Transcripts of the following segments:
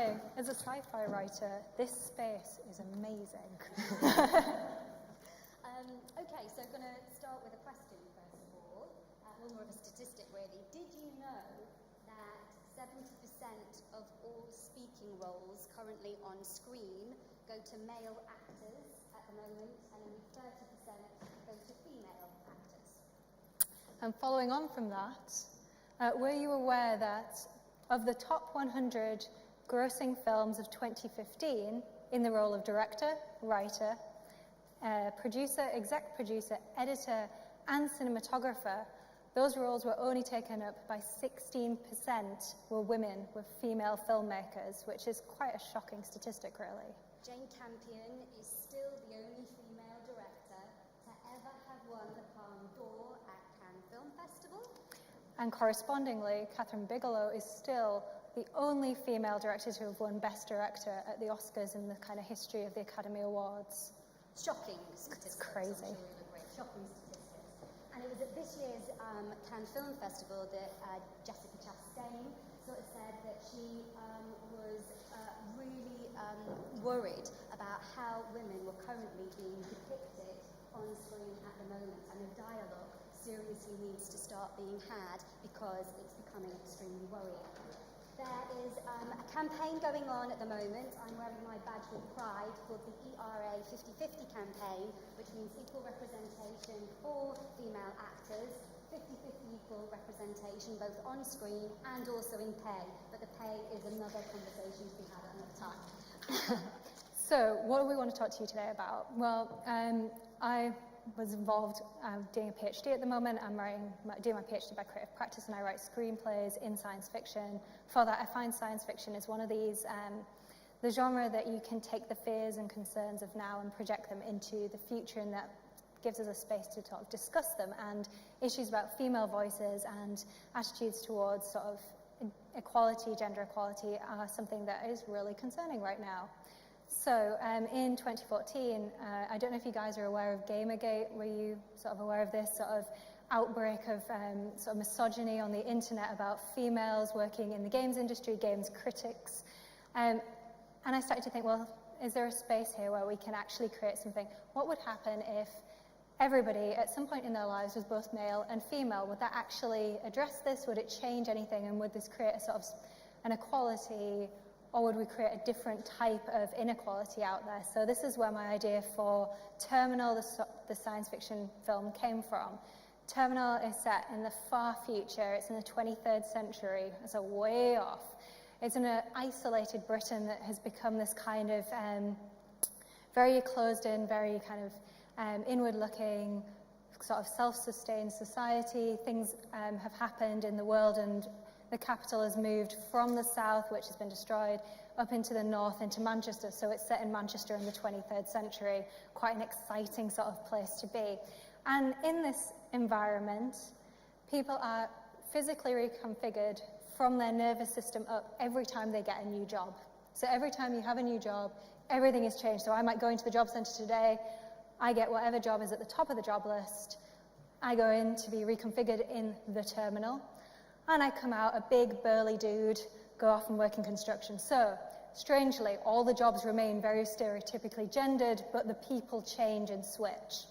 say, as a sci-fi writer, this space is amazing. Okay, so I'm going to start with a question first of all, more of a statistic really. Did you know that 70% of all speaking roles currently on screen go to male actors at the moment, and only 30% go to female actors? And following on from that, were you aware that of the top 100 grossing films of 2015 in the role of director, writer, producer, exec producer, editor, and cinematographer, those roles were only taken up by 16% were women, were female filmmakers, which is quite a shocking statistic, really. Jane Campion is still the only female director to ever have won the Palme d'Or at Cannes Film Festival. And correspondingly, Catherine Bigelow is still the only female director to have won Best Director at the Oscars in the kind of history of the Academy Awards. Shocking statistics. It's crazy. I'm sure you'll agree. Shocking statistics. And it was at this year's Cannes Film Festival that Jessica Chastain sort of said that she was really worried about how women were currently being depicted on screen at the moment, and the dialogue seriously needs to start being had because it's becoming extremely worrying. There is a campaign going on at the moment. I'm wearing my badge with pride called the ERA 50/50 campaign, which means equal representation for female actors, 50/50 equal representation both on screen and also in pay. But the pay is another conversation to be had at another time. So, what do we want to talk to you today about? Well, I was involved doing a PhD at the moment. I'm doing my PhD by creative practice, and I write screenplays in science fiction. For that, I find science fiction is one of these, the genre that you can take the fears and concerns of now and project them into the future, and that gives us a space to sort of discuss them. And issues about female voices and attitudes towards sort of equality, gender equality, are something that is really concerning right now. So in 2014, I don't know if you guys are aware of Gamergate. Were you sort of aware of this sort of outbreak of sort of misogyny on the internet about females working in the games industry, games critics? And I started to think, well, is there a space here where we can actually create something? What would happen if everybody at some point in their lives was both male and female? Would that actually address this? Would it change anything? And would this create a sort of an equality? Or would we create a different type of inequality out there? So this is where my idea for Terminal, the science fiction film, came from. Terminal is set in the far future. It's in the 23rd century, so way off. It's in an isolated Britain that has become this kind of very closed-in, very kind of inward-looking, sort of self-sustained society. Things have happened in the world, and the capital has moved from the south, which has been destroyed, up into the north, into Manchester. So it's set in Manchester in the 23rd century, quite an exciting sort of place to be. And in this environment, people are physically reconfigured from their nervous system up every time they get a new job. So every time you have a new job, everything is changed. So I might go into the job centre today, I get whatever job is at the top of the job list, I go in to be reconfigured in the terminal, and I come out a big burly dude, go off and work in construction. So, strangely, all the jobs remain very stereotypically gendered, but the people change and switch.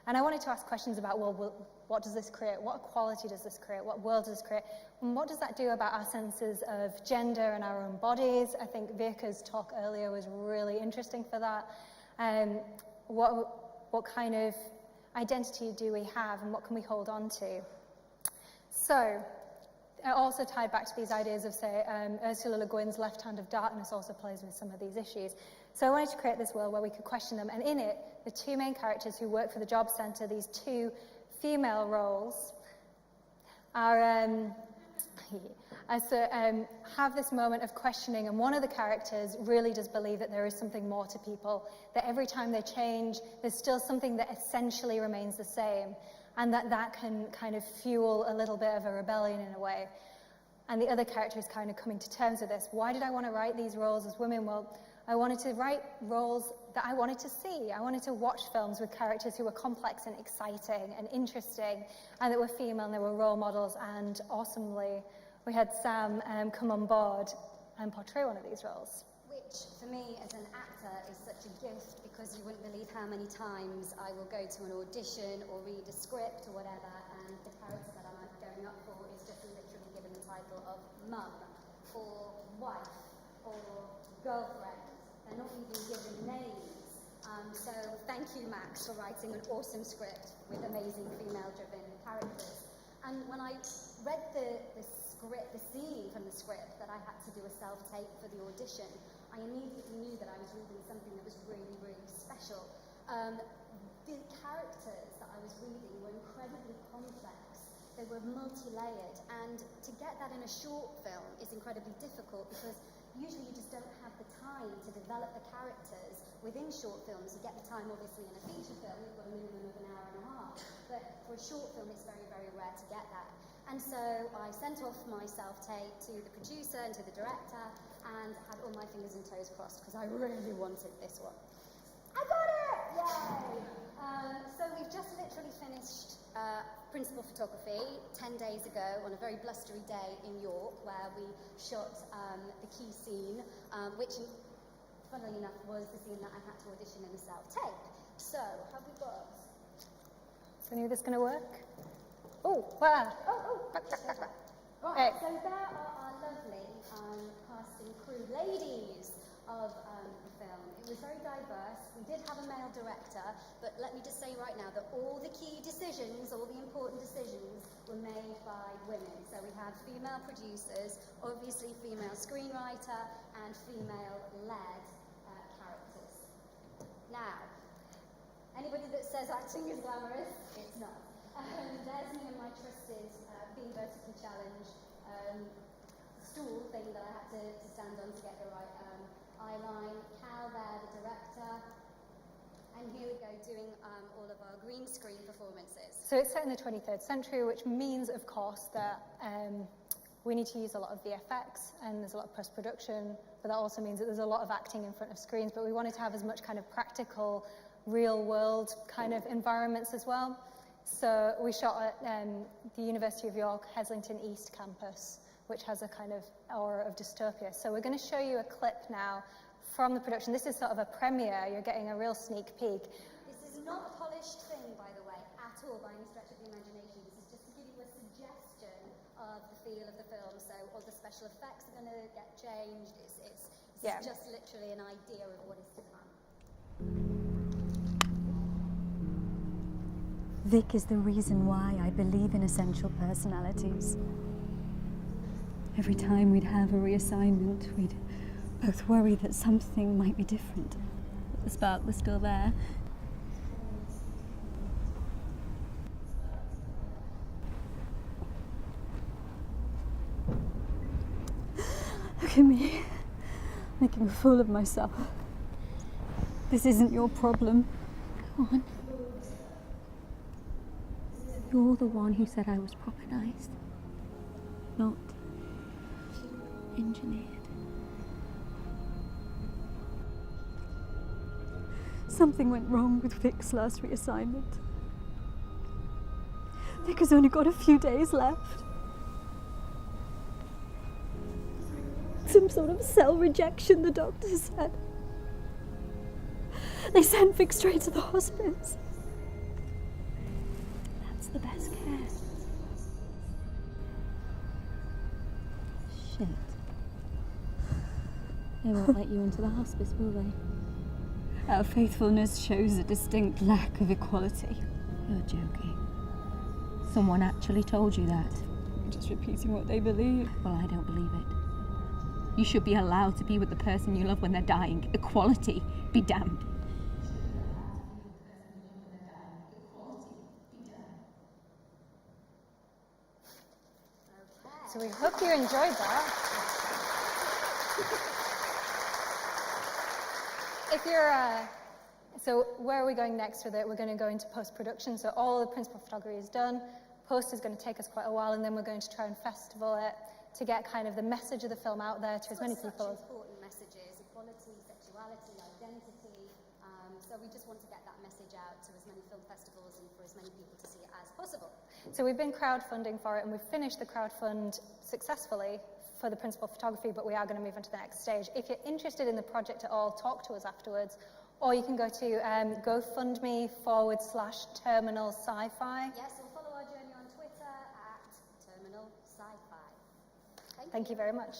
And I wanted to ask questions about, well, what does this create? What equality does this create? What world does this create? And what does that do about our senses of gender and our own bodies? I think Virka's talk earlier was really interesting for that. What kind of identity do we have, and what can we hold on to? So, it also tied back to these ideas of, say, Ursula Le Guin's Left Hand of Darkness also plays with some of these issues. So I wanted to create this world where we could question them, and in it, the two main characters who work for the job centre, these two female roles, are have this moment of questioning, and one of the characters really does believe that there is something more to people, that every time they change, there's still something that essentially remains the same, and that can kind of fuel a little bit of a rebellion in a way. And the other character is kind of coming to terms with this. Why did I want to write these roles as women? Well, I wanted to write roles that I wanted to see. I wanted to watch films with characters who were complex and exciting and interesting, and that were female and they were role models. And awesomely, we had Sam come on board and portray one of these roles. Which, for me, as an actor, is such a gift, because you wouldn't believe how many times I will go to an audition or read a script or whatever, and the character that I'm going up for is just literally given the title of mum, or wife, or girlfriend. They're not even given names. So thank you, Max, for writing an awesome script with amazing female-driven characters. And when I read the scene from the script that I had to do a self-tape for the audition, I immediately knew that I was reading something that was really, really special. The characters that I was reading were incredibly complex. They were multi-layered, and to get that in a short film is incredibly difficult, because usually you just don't have the time to develop the characters within short films. You get the time, obviously, in a feature film, you've got a minimum of an hour and a half. But for a short film, it's very, very rare to get that. And so I sent off my self-tape to the producer and to the director, and had all my fingers and toes crossed, because I really wanted this one. I got it! Yay! So we've just literally finished principal photography 10 days ago on a very blustery day in York, where we shot the key scene, which, funnily enough, was the scene that I had to audition in the self-tape. So, have we got... Is any of this going to work? Oh, wow. Back. Right, so there are our lovely cast and crew, ladies of the film. It was very diverse. We did have a male director, but let me just say right now that all the key decisions, all the important decisions, were made by women. So we had female producers, obviously female screenwriter, and female-led characters. Now, anybody that says acting is glamorous, it's not. There's me and my trusted being vertically challenged stool thing that I had to stand on to get the right eye line. Cal there, the director. And here we go, doing all of our green screen performances. So it's set in the 23rd century, which means, of course, that we need to use a lot of VFX, and there's a lot of post-production, but that also means that there's a lot of acting in front of screens, but we wanted to have as much kind of practical, real-world kind of environments as well. So we shot at the University of York, Heslington East campus, which has a kind of aura of dystopia. So we're going to show you a clip now from the production. This is sort of a premiere. You're getting a real sneak peek. This is not a polished thing, by the way, at all, by any stretch of the imagination. This is just to give you a suggestion of the feel of the film. So all the special effects are going to get changed. It's just literally an idea of what is to come. Vic is the reason why I believe in essential personalities. Every time we'd have a reassignment, we'd both worry that something might be different. But the spark was still there. Look at me, making a fool of myself. This isn't your problem. Go on. You're the one who said I was proper-niced, not engineered. Something went wrong with Vic's last reassignment. Vic has only got a few days left. Some sort of cell rejection, the doctor said. They sent Vic straight to the hospice. That's the best care. Shit. They won't let you into the hospice, will they? Our faithfulness shows a distinct lack of equality. You're joking. Someone actually told you that. I'm just repeating what they believe. Well, I don't believe it. You should be allowed to be with the person you love when they're dying. Equality be damned. So we hope you enjoyed that. If you're, so where are we going next with it? We're going to go into post-production. So all the principal photography is done. Post is going to take us quite a while, and then we're going to try and festival it to get kind of the message of the film out there to as many people as possible. Important messages: equality, sexuality, identity. So we just want to get that message out to as many film festivals and for as many people to see it as possible. So we've been crowdfunding for it, and we've finished the crowdfund successfully for the principal photography, but we are going to move on to the next stage. If you're interested in the project at all, talk to us afterwards, or you can go to GoFundMe/Terminal Sci-Fi. Yes, or follow our journey on Twitter at Terminal Sci-Fi. Thank you very much.